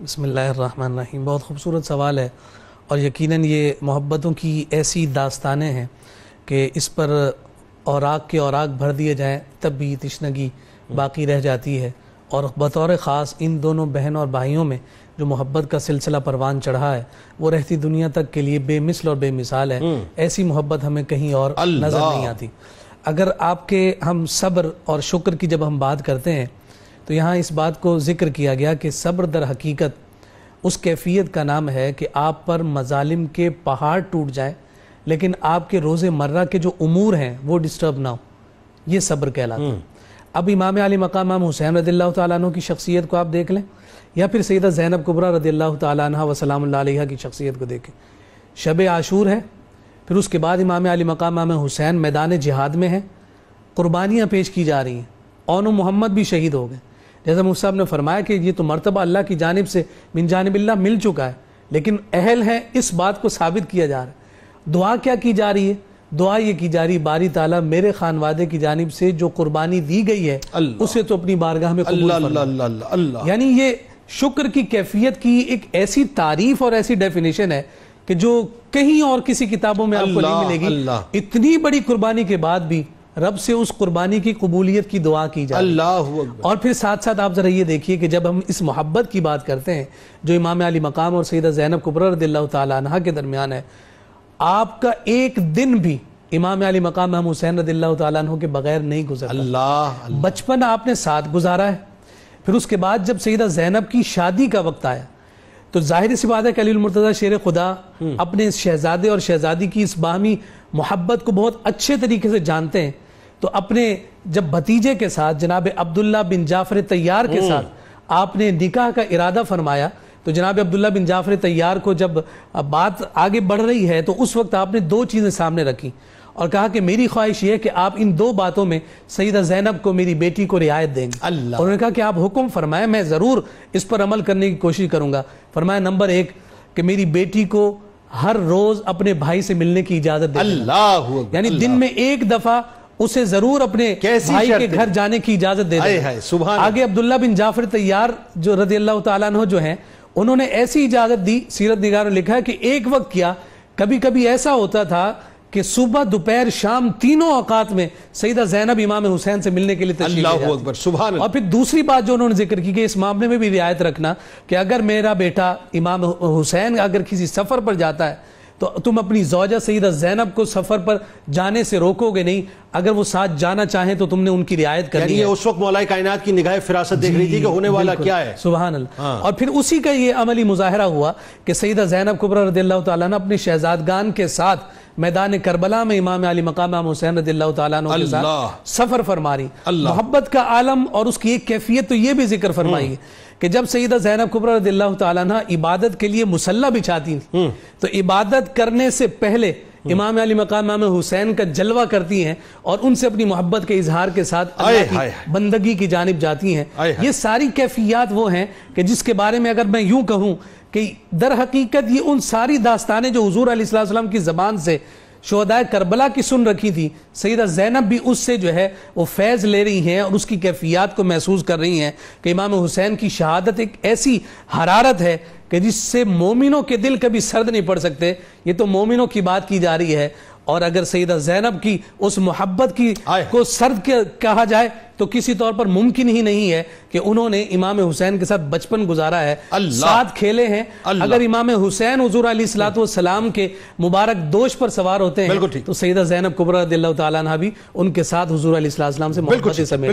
बिस्मिल्लाहिर्रहमानिर्रहीम। बहुत खूबसूरत सवाल है और यकीनन ये मोहब्बतों की ऐसी दास्तानें हैं कि इस पर औराक के औराक भर दिए जाएं तब भी तशनगी बाकी रह जाती है। और बतौर ख़ास इन दोनों बहन और भाइयों में जो मोहब्बत का सिलसिला परवान चढ़ा है वो रहती दुनिया तक के लिए बेमिसल और बेमिसाल है। ऐसी मोहब्बत हमें कहीं और नज़र नहीं आती। अगर आपके हम सब्र और शुक्र की जब हम बात करते हैं तो यहाँ इस बात को ज़िक्र किया गया कि सब्र दर हकीकत उस कैफियत का नाम है कि आप पर मजालिम के पहाड़ टूट जाए लेकिन आपके रोज़े मर्रा के जो उमूर हैं वो डिस्टर्ब ना हो, ये सब्र कहलाता है। अब इमाम अली मकाम इमाम हुसैन रज़ियल्लाहु तआला अन्हु की शख्सियत को आप देख लें या फिर सैयदा ज़ैनब कुबरा रज़ियल्लाहु तआला अन्हा व सलामुल्लाह अलैहा की शख्सियत को देखें। शब आशूर है, फिर उसके बाद इमाम अली मकाम इमाम हुसैन मैदान जिहाद में हैं, कुर्बानियाँ पेश की जा रही हैं, औन मोहम्मद भी शहीद हो गए। जैसा मुफ्ती साहब ने फरमाया कि ये तो मर्तबा अल्लाह की जानिब से मिन जानिबिल्लाह मिल चुका है लेकिन अहल है इस बात को साबित किया जा रहा है। दुआ क्या की जा रही है? दुआ ये की जा रही बारी ताला मेरे खानवादे की जानिब से जो कुर्बानी दी गई है उसे तो अपनी बारगाह में कबूल फरमा। यानी ये शुक्र की कैफियत की एक ऐसी तारीफ और ऐसी डेफिनेशन है कि जो कहीं और किसी किताबों में आपको नहीं मिलेगी। इतनी बड़ी कुर्बानी के बाद भी रब से उस कुर्बानी की कबूलियत की दुआ की जाए। और फिर साथ साथ आप जरा ये देखिए कि जब हम इस मोहब्बत की बात करते हैं जो इमाम अली मकाम और सैयदा ज़ैनब कुबरा रज़ियल्लाहु तआला अन्हा के दरमियान है, आपका एक दिन भी इमाम अली मकाम इमाम हुसैन रज़ियल्लाहु तआला अन्हु के बगैर नहीं गुजरा। बचपन आपने साथ गुजारा है, फिर उसके बाद जब सैयदा ज़ैनब की शादी का वक्त आया तो जाहिर सी बात है कि अली मुर्तज़ा शेर खुदा अपने शहजादे और शहजादी की इस बाहमी मोहब्बत को बहुत अच्छे तरीके से जानते हैं। तो अपने जब भतीजे के साथ जनाब अब्दुल्ला बिन जाफर तैयार के साथ आपने निकाह का इरादा फरमाया तो जनाब अब्दुल्ला बिन जाफर तैयार को जब बात आगे बढ़ रही है तो उस वक्त आपने दो चीज़ें सामने रखी और कहा कि मेरी ख्वाहिश ये है कि आप इन दो बातों में सैयदा ज़ैनब को मेरी बेटी को रियायत देंगे। और उन्होंने कहा कि आप हुक्म फरमाएं, मैं ज़रूर इस पर अमल करने की कोशिश करूंगा। फरमाया नंबर एक कि मेरी बेटी को हर रोज अपने भाई से मिलने की इजाजत दें, यानी दिन में एक दफा उसे जरूर अपने भाई के घर जाने की इजाजत दे दें। आगे अब्दुल्ला बिन जाफर तैयार जो रज़ियल्लाहु तआला अन्हु जो हैं उन्होंने ऐसी इजाजत दी, सीरत निगार ने लिखा है कि एक वक्त क्या कभी कभी ऐसा होता था कि सुबह दोपहर शाम तीनों औकात में सैयदा ज़ैनब इमाम हुसैन से मिलने के लिए तशरीफ ले जाती। और फिर दूसरी बात जो उन्होंने जिक्र की कि इस मामले में भी रियायत रखना कि अगर मेरा बेटा इमाम हुसैन अगर किसी सफर पर जाता है तो तुम अपनी ज़ौजा सैयदा ज़ैनब को सफर पर जाने से रोकोगे नहीं, अगर वो साथ जाना चाहें तो तुमने उनकी रियायत करनी है। उस वक्त मौलाए कायनात की निगाह फिरासत देख रही थी कि होने वाला क्या है। सुभान अल्लाह। और फिर उसी का ये अमली मुजाहरा हुआ कि सैयदा ज़ैनब कुबरा रज़ियल्लाहु तआला अन्हा अपने शहजादगान के साथ मैदान करबला में इमाम अली मकाम इमाम हुसैन रज़ियल्लाहु तआला अन्हु के साथ सफर फरमा रही। मोहब्बत का आलम और उसकी एक कैफियत तो ये भी जिक्र फरमाई है कि जब सैयदा ज़ैनब कुबरा रज़ियल्लाहु तआला अन्हा इबादत के लिए मुसल्ला बिछाती थी तो इबादत करने से पहले इमाम अली मकाम इमाम हुसैन का जलवा करती हैं और उनसे अपनी मोहब्बत के इजहार के साथ अल्लाह की बंदगी की जानिब जाती हैं। ये सारी कैफियत वो हैं कि जिसके बारे में अगर मैं यूं कहूं कि दर हकीकत ये उन सारी दास्तानें जो हुजूर अलैहिस्सलाम की ज़बान से शुहदाए करबला की सुन रखी थी, सैयदा ज़ैनब भी उससे जो है वो फैज़ ले रही हैं और उसकी कैफियत को महसूस कर रही हैं कि इमाम हुसैन की शहादत एक ऐसी हरारत है कि जिससे मोमिनों के दिल कभी सर्द नहीं पड़ सकते। ये तो मोमिनों की बात की जा रही है और अगर सैयदा ज़ैनब की उस मोहब्बत की को सर्द कहा जाए तो किसी तौर पर मुमकिन ही नहीं है कि उन्होंने इमाम हुसैन के साथ बचपन गुजारा है, साथ खेले हैं। अगर इमाम हुसैन हुजूर अलैहिस्सलातु वस्सलाम के मुबारक दोष पर सवार होते हैं तो सैयदा ज़ैनब कुबरा रज़ियल्लाहु तआला अन्हा भी उनके साथ हुजूर अलैहिस्सलाम से मोहब्बत समेत